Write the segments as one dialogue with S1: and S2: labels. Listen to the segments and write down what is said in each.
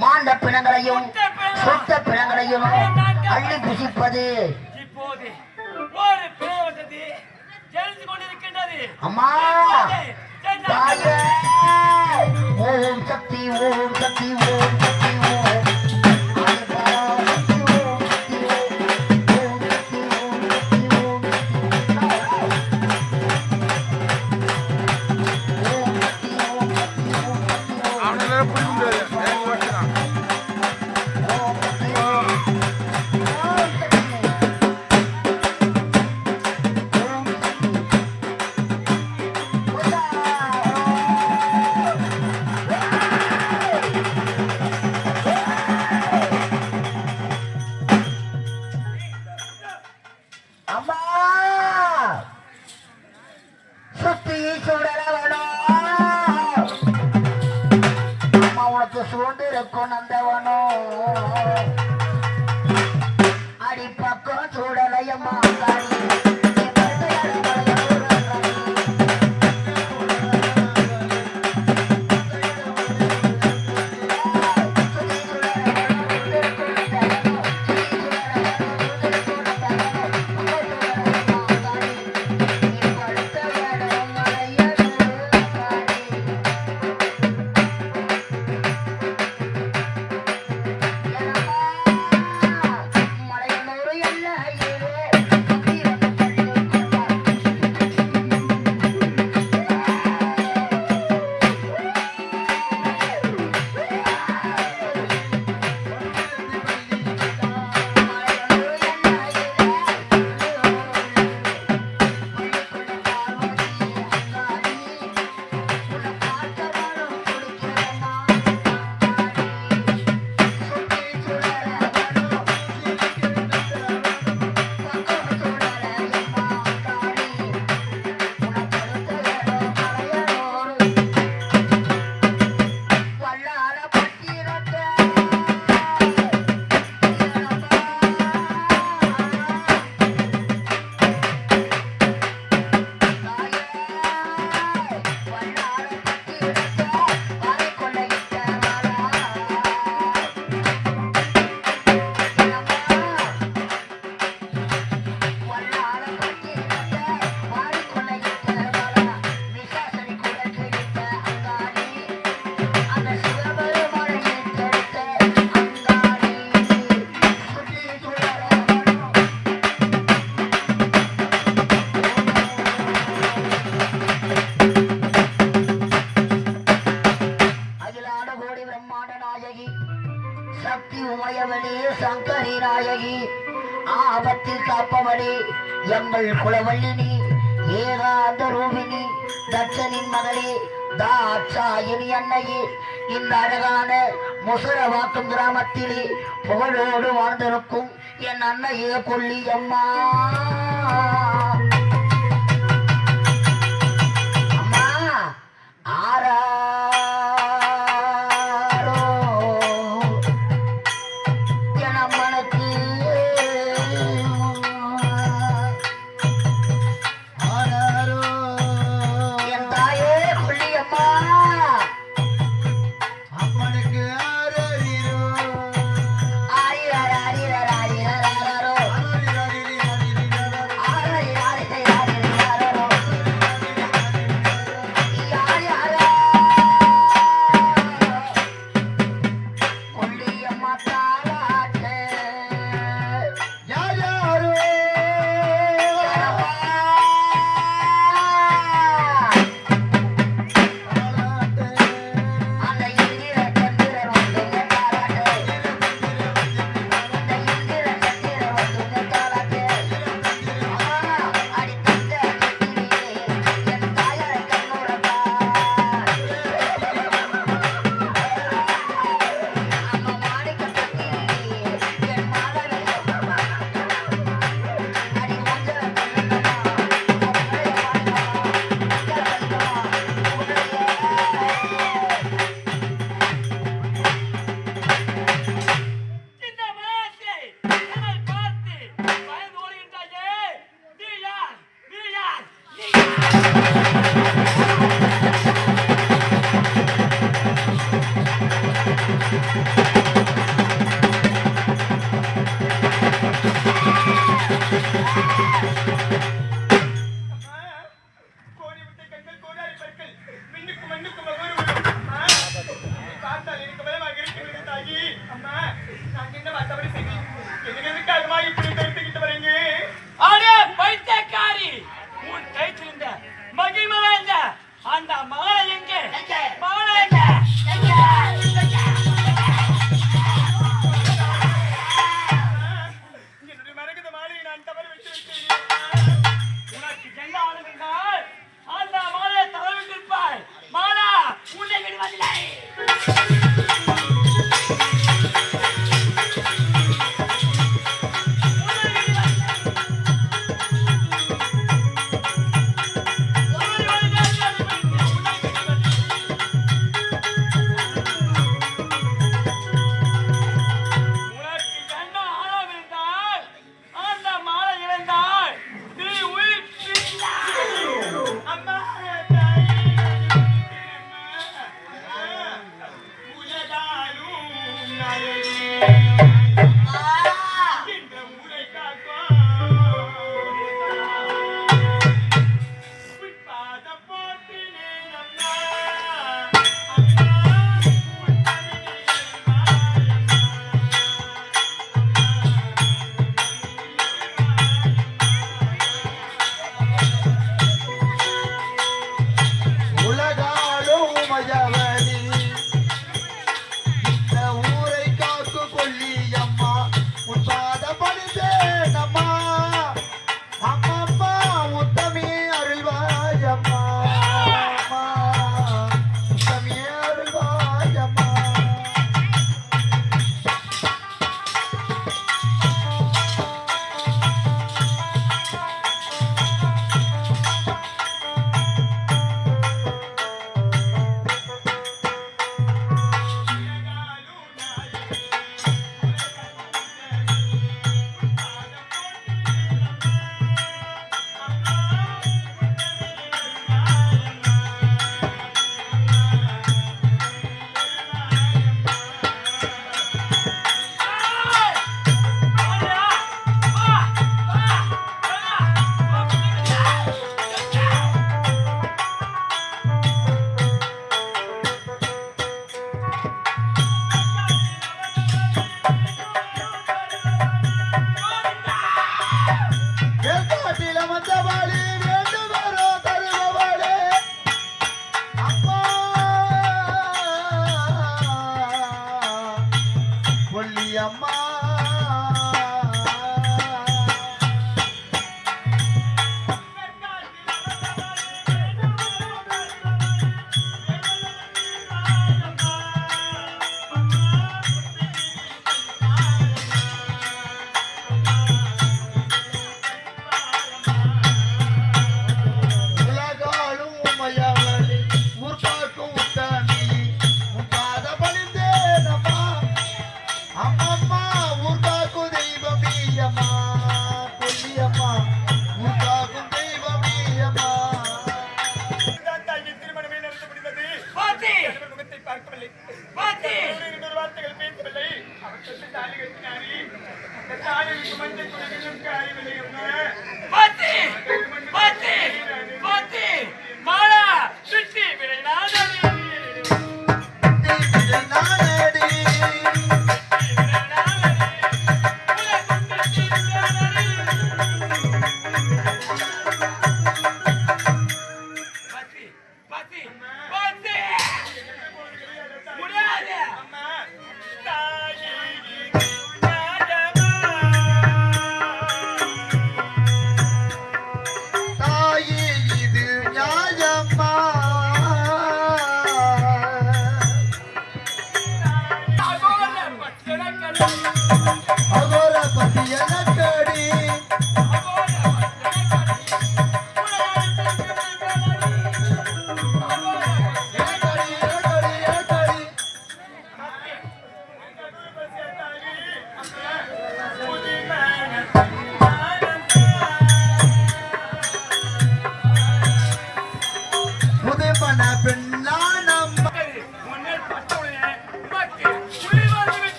S1: மாண்ட பிணங்களையும் சுத்த பிணங்களையும் அள்ளி புசிப்பது அம்மா தாயே ஓம் சக்தி ஓம் சக்தி ஓம் சக்தி ஓம் எங்கள் குலவல்லினி ஏகாந்த ரூபினி தட்சனின் மகளே தாட்சாயினி அன்னையே இந்த அழகான முசரவாக்கம் கிராமத்திலே புகழோடு வாழ்ந்திருக்கும் என் அன்னையே கொல்லி அம்மா அம்மா ஆரா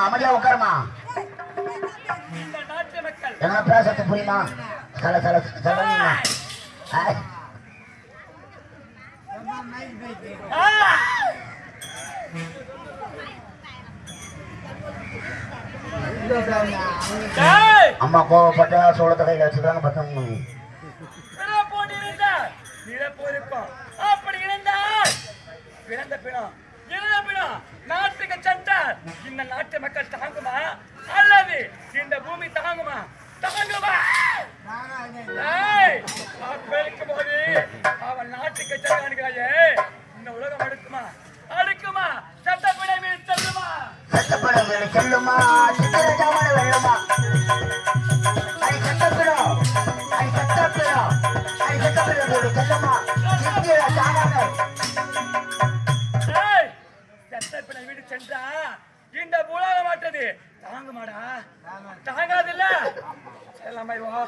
S1: அமைதியா உட்காருமா. என்ன பேசுறது புரியுமா? சல சல சல அம்மா கோவப்பட்டா சோளத்தை கையில வச்சுக்கிறாங்க பசங்க.
S2: அப்படி இருந்தால் பிறந்த பிணம் இறந்த பிணம் நாட்டுக்கு சென்றால் இந்த நாட்டு மக்கள் தாங்குமா அல்லது இந்த பூமி தாங்குமா? தாங்குமா? பெருக்கும் போது அவன் நாட்டுக்கு சென்றான்கிறாயே, இந்த உலகம் அடுக்குமா? அடுக்குமா? சட்டப்படை மீது செல்லுமா?
S1: சட்டப்படை மீது செல்லுமா? சித்திரஜாமன வெல்லுமா? அது சட்டப்படம், அது சட்டப்படம், அது சட்டப்படை மீது செல்லுமா?
S2: சட்டப்படை வீடு சென்றா இந்த உலகம் மாட்டது தாங்குமாடா? தாங்காதில்ல. எல்லாமே வா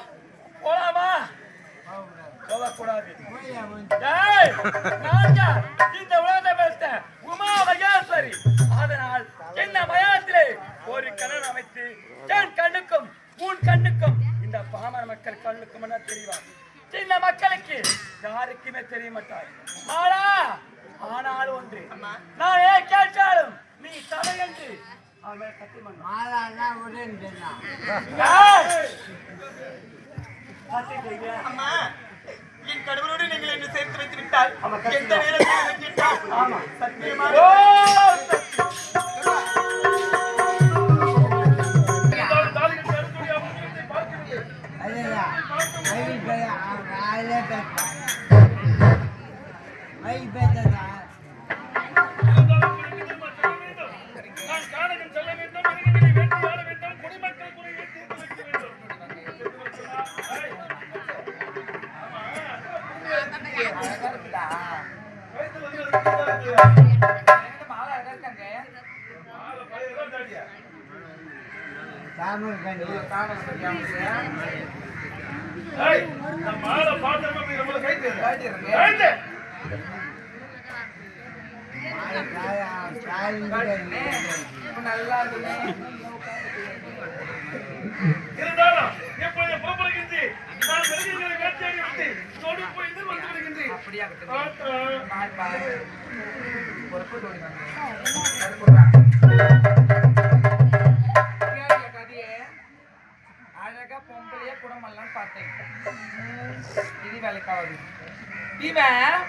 S2: போலாமா? போகக்கூடாது. இந்த உலகத்தை பேச உமா மகேஸ்வரி. அதனால் என்ன மயானத்திலே ஒரு கணவன் அமைத்து என் கண்ணுக்கும் உன் கண்ணுக்கும் இந்த பாமர மக்கள் கண்ணுக்கும் என்ன தெரியுமா? சின்ன மக்களுக்கு யாருக்குமே தெரிய மாட்டார். ஆனால் ஒன்று, நான் ஏன் கேட்டாலும் நீ தலை என்று
S3: என் கடவுளோடு நீங்கள் என்ன சேர்த்து வைத்து விட்டால் எந்த நேரத்தில் சத்தியமா
S4: இருந்தாலும் எப்போது புறப்படுகின்றேன். நான் வெளியே வேட்டையாடி விட்டு தோடு போய் வந்து விடுகின்றேன்.
S3: அழகா பொம்பளையே குடமெல்லாம் பார்த்தேன். இது வேலைக்காவது. இவன்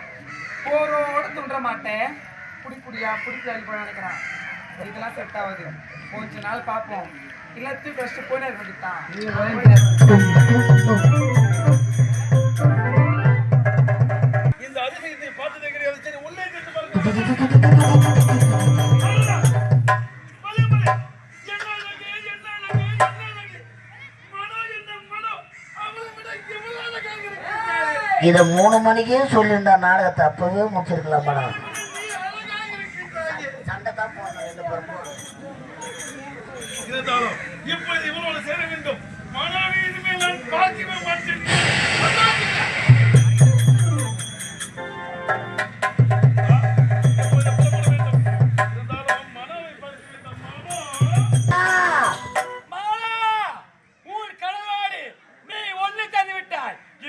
S3: போரோட துண்ட மாட்டேன். புடிக்குடியா புடிச்சு போய் நினைக்கிறான். இதெல்லாம் செட் ஆகுது. கொஞ்ச நாள் பார்ப்போம். எல்லாத்தையும் ஃபர்ஸ்ட் போய் வேண்டித்தான்.
S4: இந்த அதிசயத்தை பார்த்ததே கிடையாது. சரி உள்ளே கேட்டு பாருங்க.
S1: இத 3 மணிக்கே சொல்லியிருந்தா நாடகத்தை அப்பவே முடிச்சிருக்கலாம் மேடம். சண்டை தான் போனோம்.
S4: இருந்தாலும் இப்போது இவரோடு சேர வேண்டும். மாணவி இனிமேல் நான் பார்க்கவே மாட்டேன்.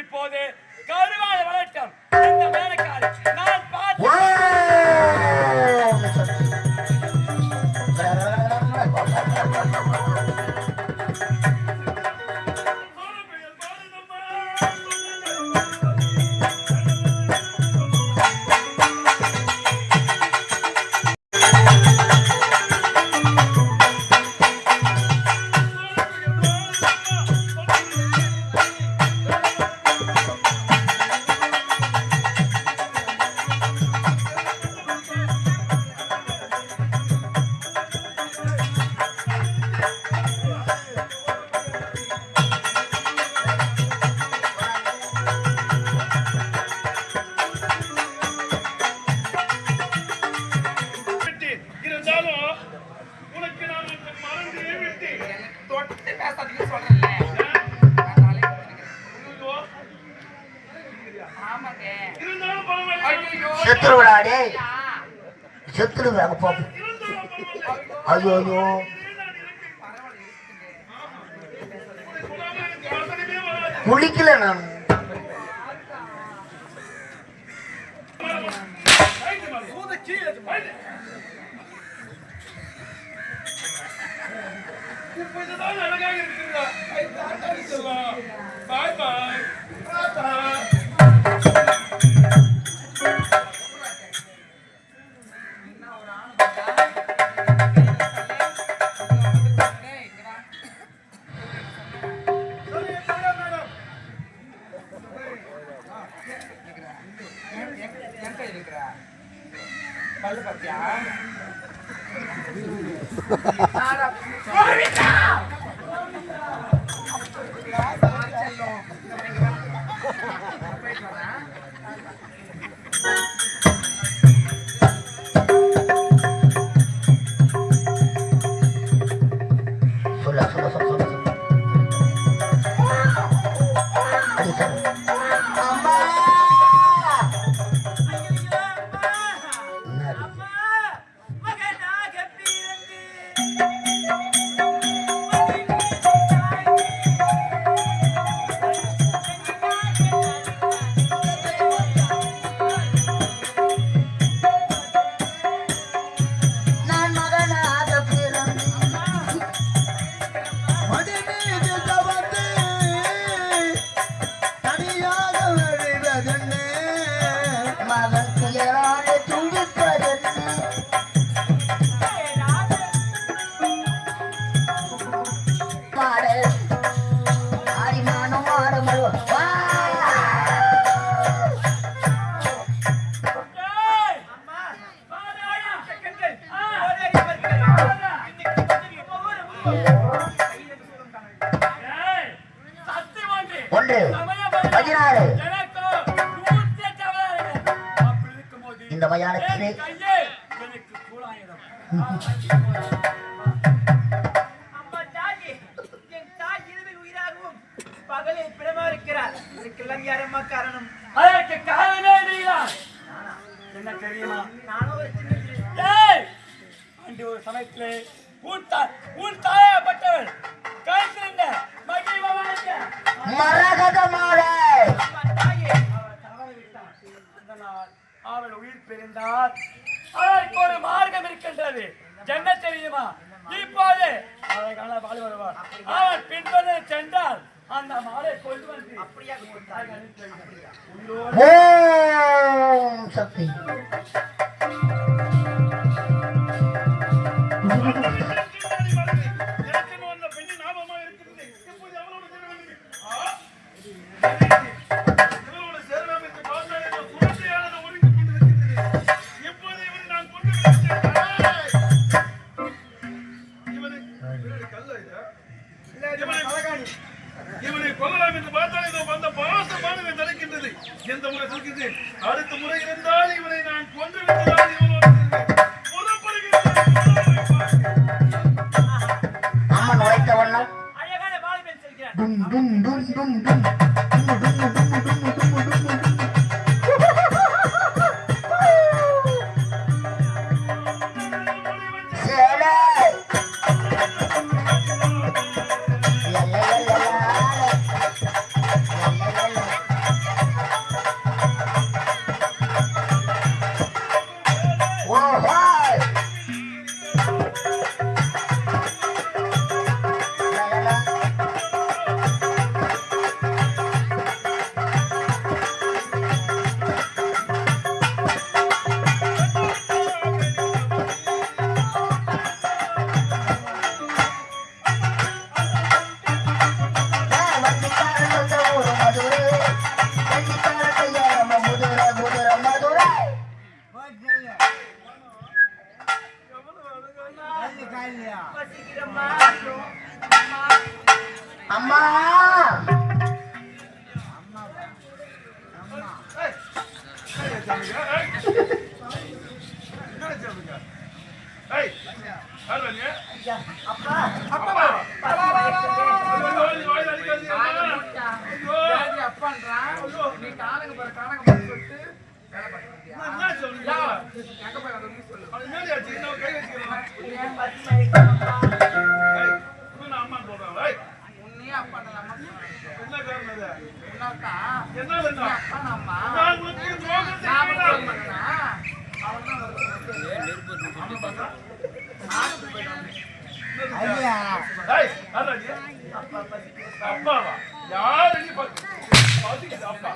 S2: இப்போது கருவாடு வளர்ட்டம். இந்த வேலைக்காரி நான் பார்த்து
S1: செத்துருவிடாடே, செத்துருவே அங்க பாப்பு. ஐயோ ஐயோ, குளிக்கல நான்.
S4: இப்போதுதான் அழகாக இருக்கிறதா? டாடா செல்லம். பாய் பாய். டாடா.
S3: பல்லு பத்தியா
S1: இந்த மயானத்திலே
S5: பகலில் பிடமா இருக்கிறார். இதுக்கெல்லாம் யாரம்மா காரணம்?
S2: அதற்கு காரணமே நீதான். என்ன தெரியுமா?
S5: நானும் ஒரு சின்ன
S2: அன்று ஒரு சமயத்திலே உன் தாயப்பட்டவள் கழுத்திருந்த மகிழ்வாக
S1: மரகத மாலை
S2: அவள் உயிர் பிரிந்தார். அவளுக்கு ஒரு மார்க்கம் இருக்கின்றது. என்ன தெரியுமா? இப்போது அழகான பால் வருவார். அவன் பின்தொடர்ந்து சென்றால் அந்த மாலை கொண்டு வந்து
S5: அப்படியாக
S1: ஓம் சக்தி
S4: இவனை கொல்லலாம் என்று பார்த்தால் இதோ வந்த பாசமானவை தடுக்கின்றது. எந்த முறை சொல்கிறேன், அடுத்த முறை இருந்தால் இவனை நான் கொன்று விட்டதால்
S1: அம்மன் உழைத்த வண்ணம்
S5: அழகான வாலிபன் செல்கிறான்.
S1: டும் டும் டும் டும் டும் அம்மா
S4: ஏய், அதான் நீ. அப்பாவா? யாரு நீ பாத்துக்கிட்டு அப்பா?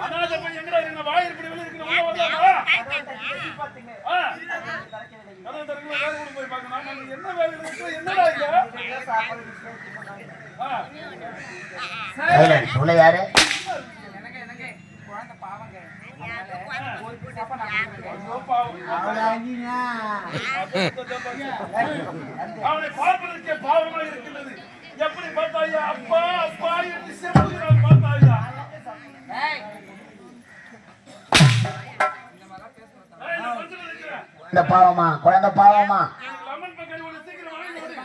S4: அனாதை பையன் எங்கடா இருக்கு? வாய் இப்படி வெளிய இருக்கு. உள்ள வரலாமா? கதவு திறக்கல, வேலை கூட போய் பார்க்கணும். நாம என்ன வேலை இருக்கு? என்னடா இது?
S1: சொல்ல யாரு?
S3: குழந்தை பாவங்க. ஒரு சாப்பா நான்
S4: அவனை பார்ப்பதற்கே பாவமாக இருக்கின்றது. எப்படி பார்த்தாயா? அப்பா அப்பா என்று செப்புகிறான் பார்த்தாயா?
S1: இந்த பாவமா குழந்தை பாவமா?
S4: லெமன் பக்கரி ஒரு சீக்கிரம் வாங்கி ஓடு.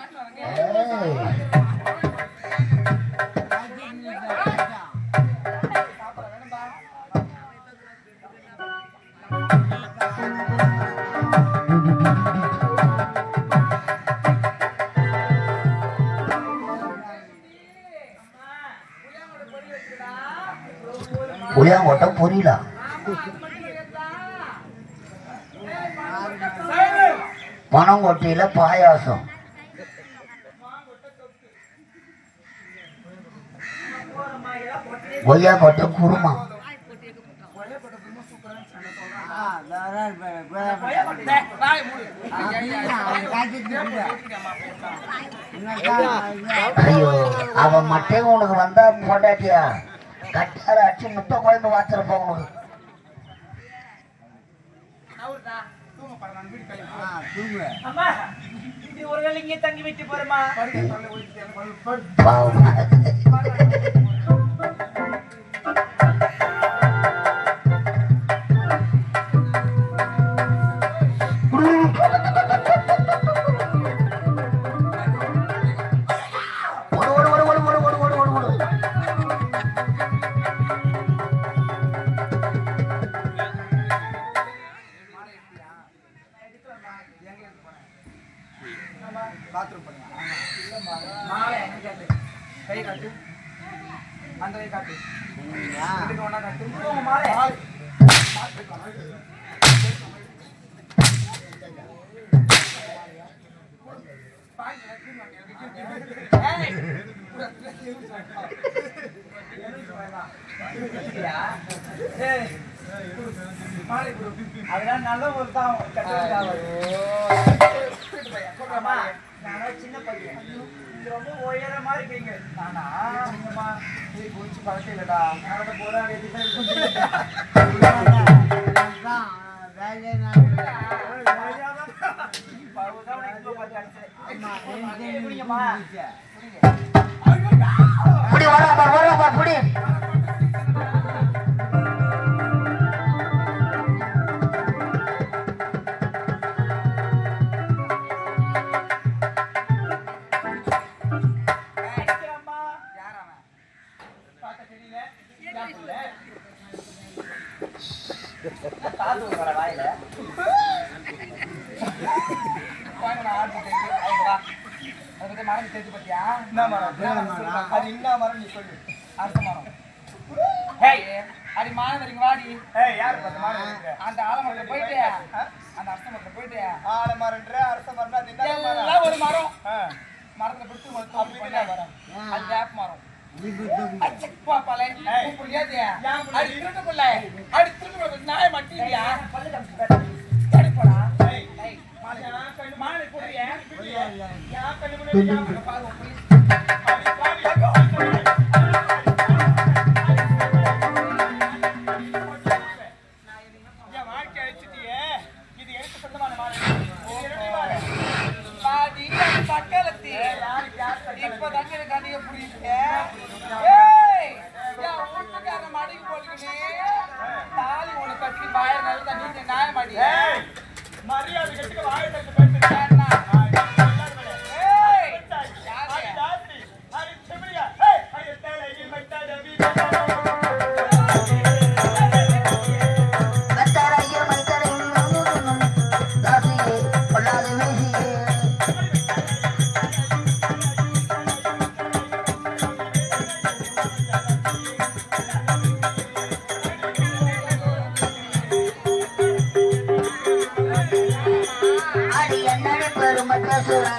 S1: புளியாங்கொட்டம் புரியல. பனங்கொட்டியில பாயாசம். கொய்யாக்கொட்டை குருமா. ஐயோ, அவன் மட்டும் உனக்கு வந்தா போட்டாட்டியா கட்டார அடிச்சு முட்டை குழம்பு வாச்சிருப்போம் உனக்கு.
S5: அம்மா இது ஒரு வேளை இங்கே தங்கி விட்டு போறமா?
S1: பாவமா
S3: கை காட்டு, அந்த கை காட்டு, இதுக்கு ஒண்ணா காட்டு. மாலை
S5: அதெல்லாம் நல்ல ஒரு தான் சின்ன பையன் ரொம்ப உயரமா இருக்கீங்க.
S3: நானா குளிச்சு பழக்கம் இல்லடா. போறா
S1: புடி வர புடி.
S3: மரம் தெரிஞ்சு பத்தியா? அது என்ன மரம் நீ சொல்லு. அரச மரம். அது மானம் தெரியுங்க வாடி. யாரு அந்த ஆலமரத்துல போயிட்டு அந்த அரச மரத்துல போயிட்டு ஆலமரன்ற அரச மரம் எல்லாம் ஒரு மரம். மரத்துல பிடிச்சு வரும். அது வேப்ப மரம். பாப்பாலே புள்ளியாதே அடி திருட்டுக்குள்ள அடி திருட்டு நாய மாட்டியா? சரி போடா. மாலை போடுறியா? யா கண்ணு முன்னாடி பாரு ப்ளீஸ். நான் வாழ்க்கை அழிச்சிட்டியே. இது எனக்கு சொந்தமான மாலை. பாதி பக்கலத்தி இப்ப தங்க கண்ணிய புரியுது. ஏய் யா ஊட்டுக்கார மடிக்கு போலிக்கனே தாலி உன கட்டி பாய நல்ல தண்ணி நாய மாடி. ஏய் மரியாதை கட்டிக்கு வாயை தட்டு பேசுறேன்னா. ஏய் யாரு தாத்தி ஹரி செமரியா. ஏய் ஹரி தேலை இ மட்டா டபி
S1: அடி என்னடி பெருமை பேசுறா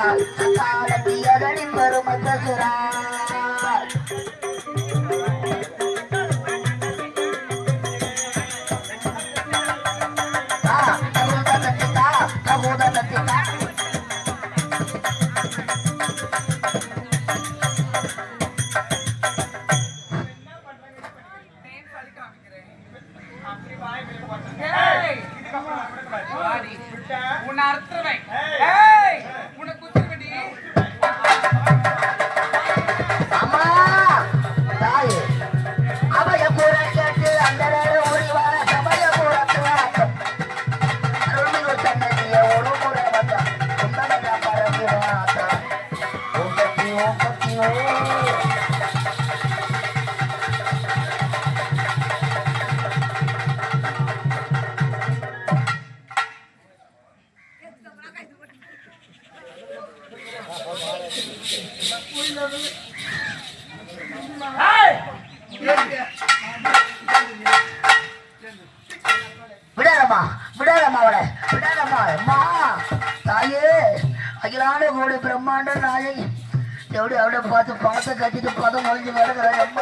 S1: பொண்ணோட பார்த்து பணத்தை கட்டிட்டு பதம் ஒழிஞ்சு கிடக்குறாங்க.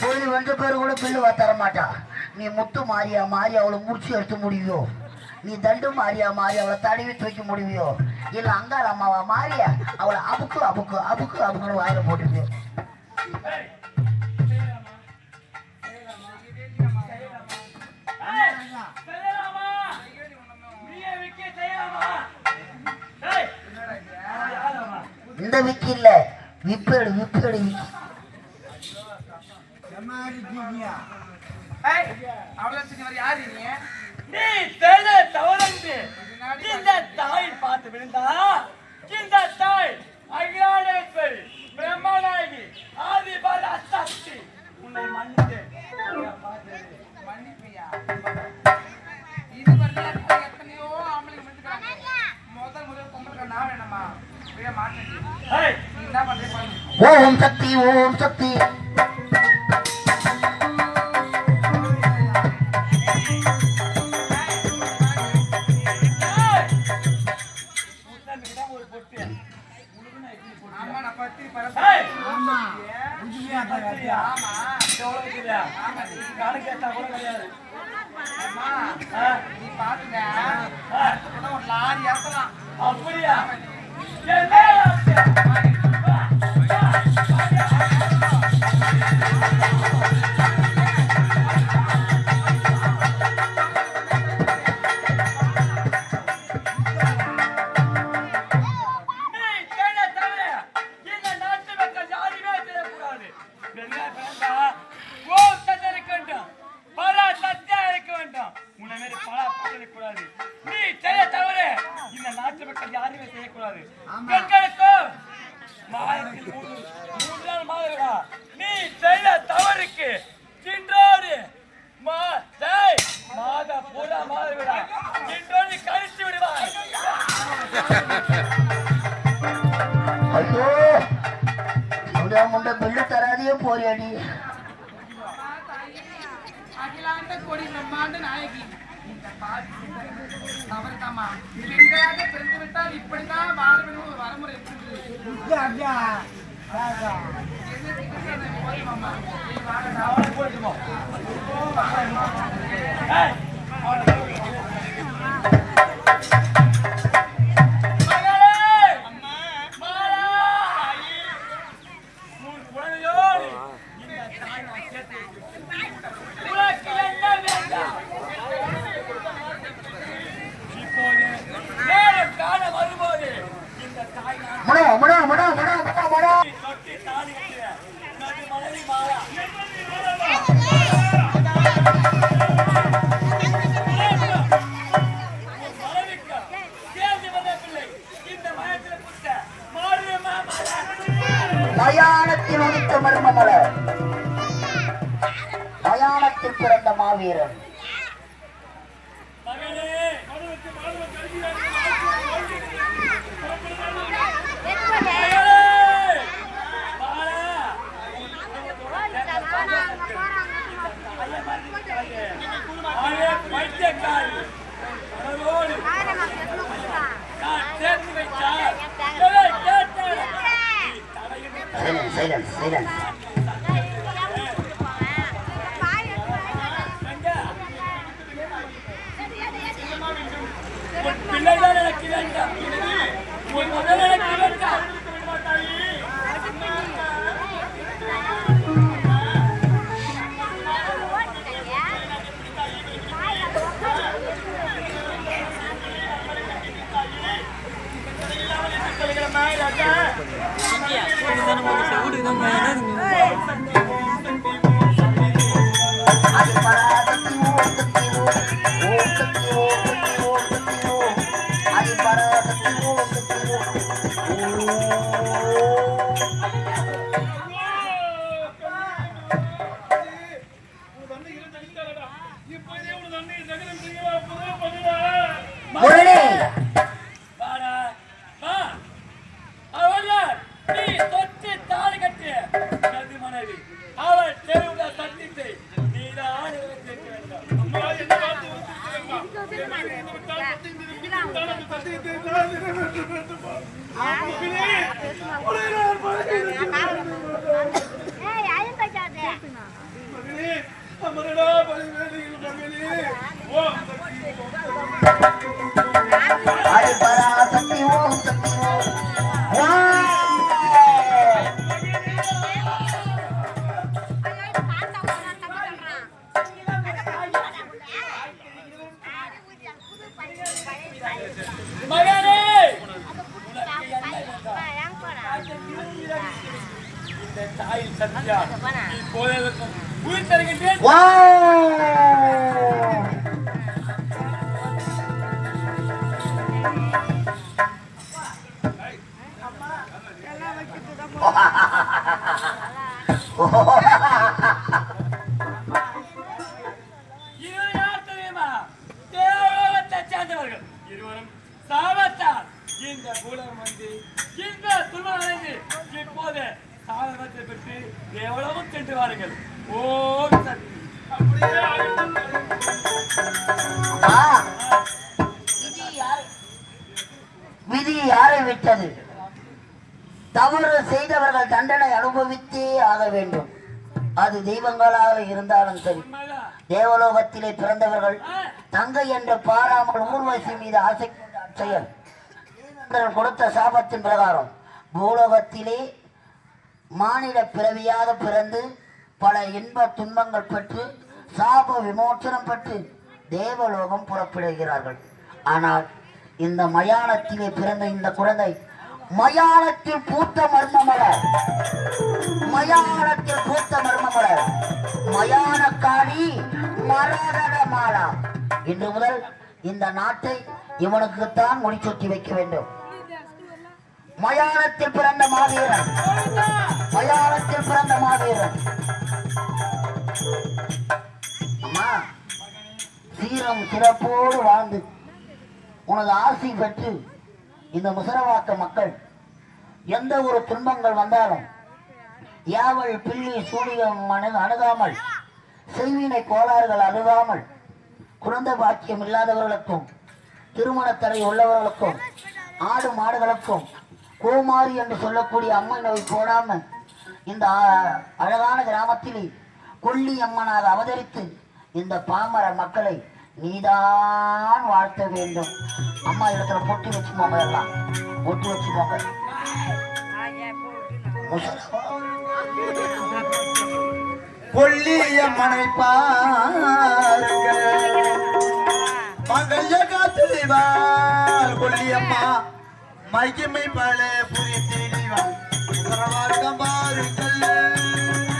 S1: கோயில் வந்த பேர் கூட பில்லு தர மாட்டா. நீ முத்து மாறியா மாறி அவளை முடிச்சு எடுத்து முடிவியோ, நீ தண்டு மாறியா மாறி அவளை தடவி தூக்கி முடிவியோ, இல்ல அங்காள் அம்மாவா மாறியா அவளை அபுக்கு அபுக்கு அபுக்கு அபுக்குன்னு வாயில போட்டுவியோ. இந்த விக்கி இல்ல, விப்பேடு விப்பேடு விக்கி.
S2: நீ செய்த தவறுக்கு இந்த தாய் பார்த்து விழுந்தா, இந்த தாய் அகிலாண்டேஸ்வரி பிரம்மநாயகி ஆதிபர சக்தி உன்னை மன்னித்து
S3: மன்னிப்பியா? இது வரல எத்தனையோ ஆம்பளைங்க மன்னிக்கிறாங்க. முதல் பொம்பளை நான் வேணாமா மாட்டேன். நீ என்ன பண்ற?
S1: ஓம் சக்தி ஓம் சக்தி.
S3: நீ பாத்துங்க ஒரு லாரி ஏத்தலாம்.
S2: அப்படியா? நீ செய்த தவறுக்கு தின்றோடு மாத பூரா மாதவிடா தின்றோடு கழித்து விடுவாய்.
S1: ஐயோ முண்டை பில்லு தராதையே போறியாடி.
S3: அகிலாண்ட கோடி பிரம்மாண்ட நாயகி இந்த தவறுதாமா. பெண்களாக பிறந்து விட்டால் இப்படிதான் வாழ வேண்டும் ஒரு வரமுறை இருக்குது.
S1: மயானத்தில் உதித்த மர்மமலர், மயானத்தில் பிறந்த மாவீரன். Silence, silence.
S2: பிள்ளைதான் எனக்கு வேண்டாம், உன் முதல் எனக்கு வேண்டாம்.
S1: Hadi para பராசக்தி ஓம் சக்தி ஓம்.
S2: மகனே இந்த தாயின் சத்யா இப்போதே உயிர் தருகின்றேன். இருவர் யார் தெரியுமா? தேவலோகத்தைச் சேர்ந்தவர்கள் இருவரும் சாபத்தால் இந்த பூலகம் வந்து இந்த துன்பம் அடைந்து இப்போது சாபத்தை பெற்று தேவலோகம் சென்று வாருங்கள். ஓம் சக்தி.
S4: அப்படியே ஆகட்டும்.
S1: விதி யாரை விட்டது? தவறு செய்தவர்கள் தண்டனை அனுபவித்தே ஆக வேண்டும். அது தெய்வங்களாக இருந்தாலும் சரி,
S2: உண்மைதான்.
S1: தேவலோகத்திலே பிறந்தவர்கள் தங்கை என்று பாராமல் ஊர்வசி மீது ஆசை செயல் கொடுத்த சாபத்தின் பிரகாரம் பூலோகத்திலே மானிட பிறவியாக பிறந்து பல இன்ப துன்பங்கள் பெற்று சாப விமோச்சனம் பெற்று தேவலோகம் புறப்படுகிறார்கள். ஆனால் இந்த மயானத்திலே பிறந்த இந்த குழந்தை மயானத்தில் பூத்த மர்மமலர், மயானத்தில் பூத்த மர்மமலர், மயான காளி மரகத மாலா. இன்று முதல் இந்த நாட்டை இவனுக்குத்தான் முடிச்சொட்டி வைக்க வேண்டும். மயானத்தில் பிறந்த மாவீரன், மயானத்தில் பிறந்த மாவீரன். அம்மா, சீரம் சிறப்போடு வாழ்ந்து உனது ஆசி பெற்று இந்த முசரவாக்க மக்கள் எந்த ஒரு துன்பங்கள் வந்தாலும் யாவல் பில்லி சூழியம் அணுகாமல், செய்வினை கோளாறுகள் அணுகாமல், குழந்தை பாக்கியம் இல்லாதவர்களுக்கும் திருமண தடை உள்ளவர்களுக்கும் ஆடு மாடுகளுக்கும் கோமாரி என்று சொல்லக்கூடிய அம்மை நோய் போடாம இந்த அழகான கிராமத்தில் கொல்லி அம்மனாக அவதரித்து இந்த பாமர மக்களை நீதான் வாழ்த்த வேண்டும். அம்மா இடத்துல பொட்டி வச்சுக்கோங்க, எல்லாம் பொட்டி வச்சுக்கோங்க.
S5: கொல்லியம்மனை பாருங்கள், மகள் காத்திரிவாள் கொல்லியம்மா மகிமை பல புரித்திடுவாள் பாருங்கள்.